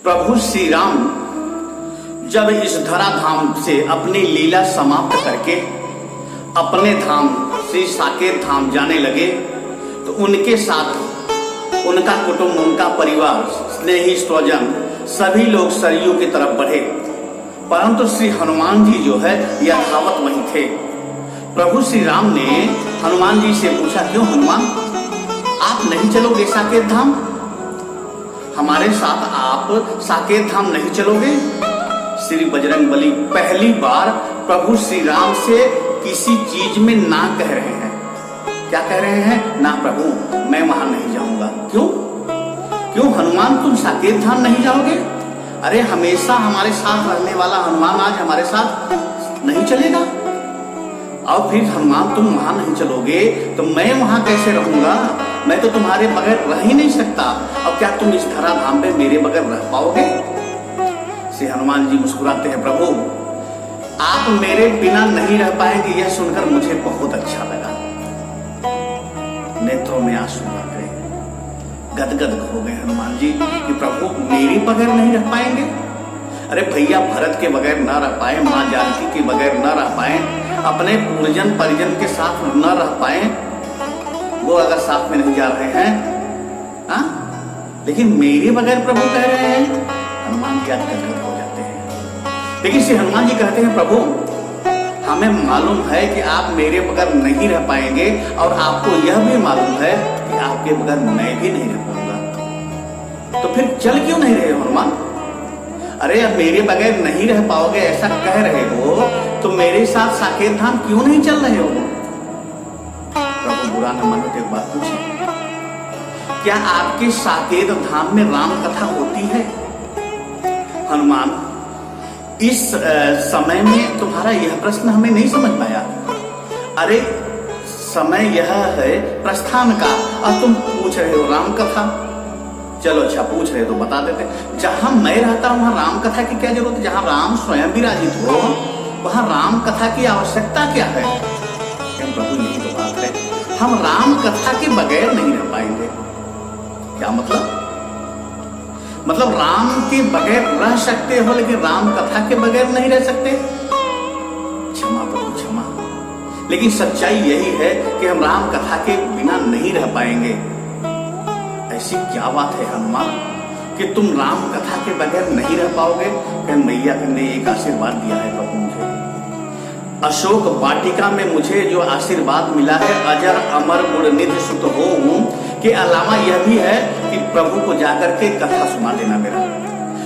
प्रभु श्री राम जब इस धराधाम से अपनी लीला समाप्त करके अपने धाम श्री साकेत धाम जाने लगे तो उनके साथ उनका कुटुंब, उनका परिवार, स्नेही स्वजन सभी लोग सरयू की तरफ बढ़े। परंतु श्री हनुमान जी जो है यथावत वहीं थे। प्रभु श्री राम ने हनुमान जी से पूछा, क्यों हनुमान, आप नहीं चलोगे साकेत धाम? हमारे साथ आप साकेत धाम नहीं चलोगे? श्री बजरंगबली पहली बार प्रभु श्री राम से किसी चीज में ना कह रहे हैं। क्या कह रहे हैं? ना प्रभु, मैं वहां नहीं जाऊंगा। क्यों? क्यों हनुमान, तुम साकेत धाम नहीं जाओगे? अरे हमेशा हमारे साथ रहने वाला हनुमान आज हमारे साथ नहीं चलेगा। और फिर हनुमान तुम वहां नहीं चलोगे तो मैं वहां कैसे रहूंगा? मैं तो तुम्हारे बगैर रह ही नहीं सकता। और क्या तुम इस धराधाम पे मेरे बगैर रह पाओगे? श्री हनुमान जी मुस्कुराते हैं, प्रभु आप मेरे बिना नहीं रह पाएंगे, यह सुनकर मुझे बहुत अच्छा लगा। नेत्रों में आंसू भर गए, गदगद हो गए हनुमान जी कि प्रभु मेरे बगैर नहीं रह पाएंगे। अरे भैया, भरत के बगैर न रह पाए, माँ जानकी के बगैर न रह पाए, अपने पूर्वजन परिजन के साथ न रह पाए, वो अगर साथ में नहीं जा रहे हैं, लेकिन मेरे बगैर प्रभु कह रहे हैं। हनुमान जी गदगद हो जाते हैं। लेकिन श्री हनुमान जी कहते हैं, प्रभु हमें मालूम है कि आप मेरे बगैर नहीं रह पाएंगे और आपको यह भी मालूम है कि आपके बगैर मैं भी नहीं रह पाऊंगा। तो फिर चल क्यों नहीं रहे हनुमान? अरे अब मेरे बगैर नहीं रह पाओगे ऐसा कह रहे हो तो मेरे साथ साकेत धाम क्यों नहीं चल रहे हो? प्रभु बुरा न मानो तो एक बात पूछे, क्या आपके साकेत धाम में राम कथा होती है? हनुमान, इस समय में तुम्हारा यह प्रश्न हमें नहीं समझ पाया। अरे समय यह है प्रस्थान का और तुम पूछ रहे हो राम कथा। चलो अच्छा, पूछ रहे तो बता देते। जहां मैं रहता हूं वहां राम कथा की क्या जरूरत है? जहां राम स्वयं विराजित हो वहां राम कथा की आवश्यकता क्या है? प्रभु यही तो बात है, हम राम कथा के बगैर नहीं रह पाएंगे। क्या मतलब? मतलब राम के बगैर रह सकते हो लेकिन राम कथा के बगैर नहीं रह सकते? क्षमा प्रभु क्षमा, लेकिन सच्चाई यही है कि हम राम कथा के बिना नहीं रह पाएंगे। ऐसी क्या बात है हनुमान कि तुम राम कथा के बगैर नहीं रह पाओगे? मैया ने एक आशीर्वाद दिया है प्रभु मुझे। अशोक वाटिका में मुझे जो आशीर्वाद मिला है, अजर अमर गुण निधि सुत होऊं, के अलावा यह भी है कि प्रभु को जाकर के कथा सुना देना मेरा।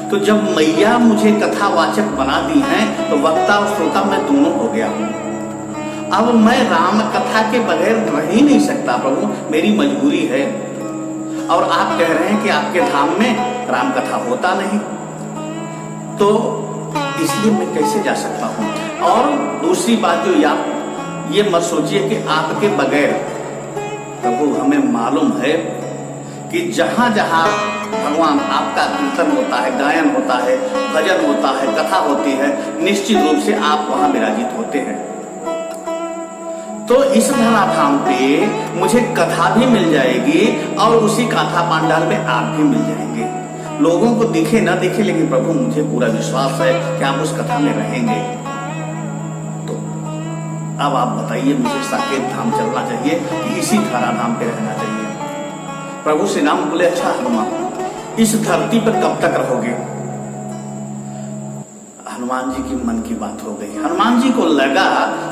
तो जब मैया मुझे कथावाचक बना दी हैं तो वक्ता और श्रोता मैं दोनों हो गया हूं। अब मैं राम कथा के बगैर रह ही नहीं सकता प्रभु, मेरी मजबूरी है। और आप कह रहे हैं कि आपके धाम में राम कथा होता नहीं, तो इसलिए मैं कैसे जा सकता हूं? और दूसरी बात जो ये मत सोचिए कि आपके बगैर, प्रभु हमें मालूम है कि जहां जहां भगवान आपका कीर्तन होता है, गायन होता है, भजन होता है, कथा होती है, निश्चित रूप से आप वहां विराजित होते हैं। तो इस धराधाम पे मुझे कथा भी मिल जाएगी और उसी कथा पांडाल में आप भी मिल जाएंगे। लोगों को दिखे ना दिखे, लेकिन प्रभु मुझे पूरा विश्वास है कि आप उस कथा में रहेंगे। तो अब आप बताइए, मुझे साकेत धाम चलना चाहिए कि इसी धराधाम पे रहना चाहिए? प्रभु श्री राम बोले, अच्छा हनुमान, इस धरती पर कब तक रहोगे? हनुमान जी की मन की बात हो गई। हनुमान जी को लगा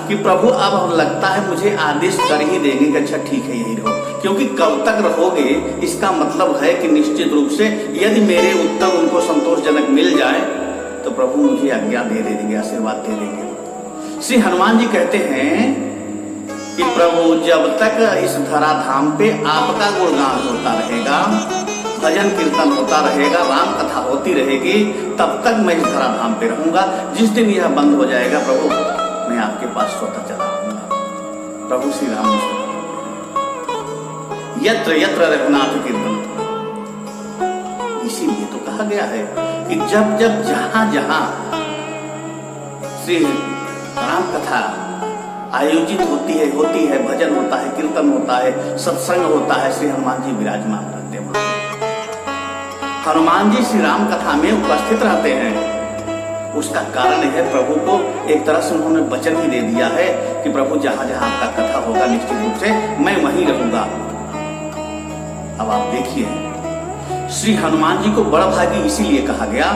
कि प्रभु अब लगता है मुझे आदेश कर ही देंगे कि अच्छा ठीक है यही रहो, क्योंकि कब तक रहोगे इसका मतलब है कि निश्चित रूप से यदि मेरे उत्तर उनको संतोषजनक मिल जाए तो प्रभु मुझे आज्ञा दे देंगे, आशीर्वाद दे देंगे। श्री हनुमान जी कहते हैं कि प्रभु जब तक इस धराधाम पे आपका गुणगान होता रहेगा, भजन कीर्तन होता रहेगा, राम कथा होती रहेगी, तब तक मैं इस धराधाम पे रहूंगा। जिस दिन यह बंद हो जाएगा प्रभु, मैं आपके पास स्वतः चला आऊंगा। प्रभु श्री राम यत्र यत्र रघुनाथ कीर्तन, इसीलिए तो कहा गया है कि जब जब जहां जहां श्री राम कथा आयोजित होती है, भजन होता है, कीर्तन होता है, सत्संग होता है, श्री हनुमान जी विराजमान रहते हैं। हनुमान जी श्री राम कथा में उपस्थित रहते हैं। उसका कारण है प्रभु को एक तरह से उन्होंने वचन ही दे दिया है कि प्रभु जहां जहां आपका कथा होगा निश्चित रूप से मैं वहीं रहूंगा। अब आप देखिए श्री हनुमान जी को बड़भागी इसीलिए कहा गया,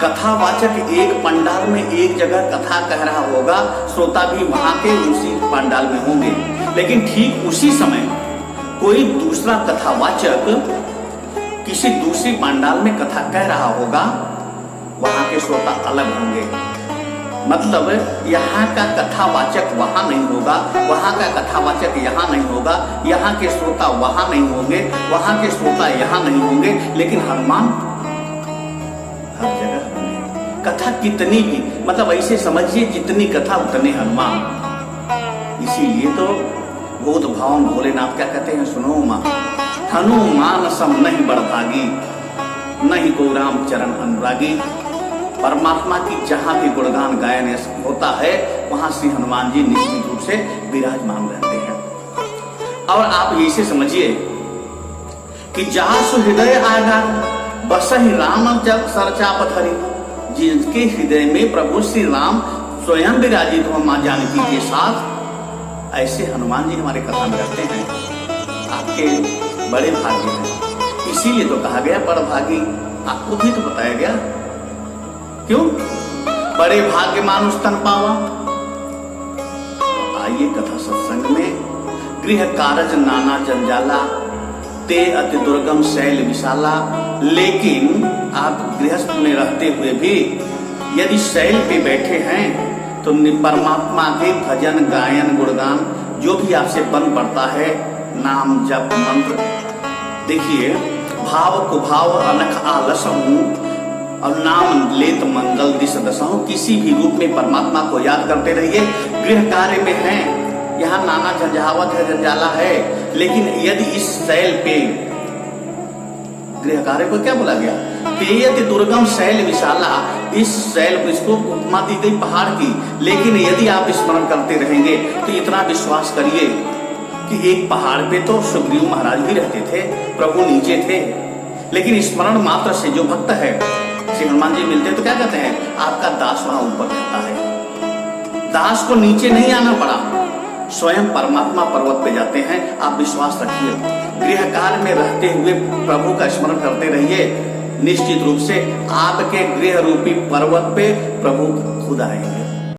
कथावाचक एक पंडाल में एक जगह कथा कह रहा होगा, श्रोता भी वहां के उसी पंडाल में होंगे, लेकिन ठीक उसी समय कोई दूसरा कथावाचक किसी दूसरी पंडाल में कथा कह रहा होगा, वहां के श्रोता अलग होंगे। मतलब यहाँ का कथावाचक वहां नहीं होगा, वहां का कथावाचक यहाँ नहीं होगा, यहाँ के श्रोता वहां नहीं होंगे, वहां के श्रोता यहाँ नहीं होंगे, लेकिन हनुमान हर जगह होंगे। कथा कितनी भी, मतलब ऐसे समझिए जितनी कथा उतने हनुमान। इसीलिए तो भूत भावन भोलेनाथ क्या कहते हैं, सुनो मां हनुमान सम नहीं बड़भागी, नहीं को राम चरण अनुरागी। परमात्मा की जहां भी गुणगान गायन होता है वहां श्री हनुमान जी निश्चित रूप से विराजमान रहते हैं। और आप इसे समझिए कि जहां सुहृदय आएगा बसहि राम जब सरचा पथरी, जिनके हृदय में प्रभु श्री राम स्वयं विराजित हो मां जानकी के साथ, ऐसे हनुमान जी हमारे कथा में रहते हैं। आपके बड़े भाग्य हैं, इसीलिए तो कहा गया बड़भागी। आपको भी तो बताया गया, क्यों बड़े भाग्य मानुष तन पावा। तो आइए कथा सत्संग में, गृह कारज नाना जंजाला, ते अति दुर्गम शैल विशाला। लेकिन आप गृहस्थ में रहते हुए भी यदि शैल पे बैठे हैं तो परमात्मा के भजन गायन गुणगान जो भी आपसे बन पड़ता है, नाम जप मंत्र, देखिए भाव कुभाव अनख आलसहूं और नाम लेत मंगल दिश दसहूं। किसी भी रूप में परमात्मा को याद करते रहिए। गृह कार्य में हैं, यहाँ नाना झंझावत है, जंजाला है, लेकिन यदि इस शैल पे, गृह कार्य को क्या बोला गया, तेयत दुर्गम शैल विशाला, इस शैल को, इसको उपमा दी गई पहाड़ की, लेकिन यदि आप स्मरण करते रहेंगे तो इतना विश्वास करिए कि एक पहाड़ पे तो सुग्रीव महाराज भी रहते थे, प्रभु नीचे थे, लेकिन स्मरण मात्र से जो भक्त है श्री हनुमान जी मिलते तो क्या कहते हैं, आपका दास वहां ऊपर रहता है। दास को नीचे नहीं आना पड़ा, स्वयं परमात्मा पर्वत पे जाते हैं। आप विश्वास रखिए, गृह कार्य में रहते हुए प्रभु का स्मरण करते रहिए, निश्चित रूप से आपके गृह रूपी पर्वत पे प्रभु खुद आएंगे।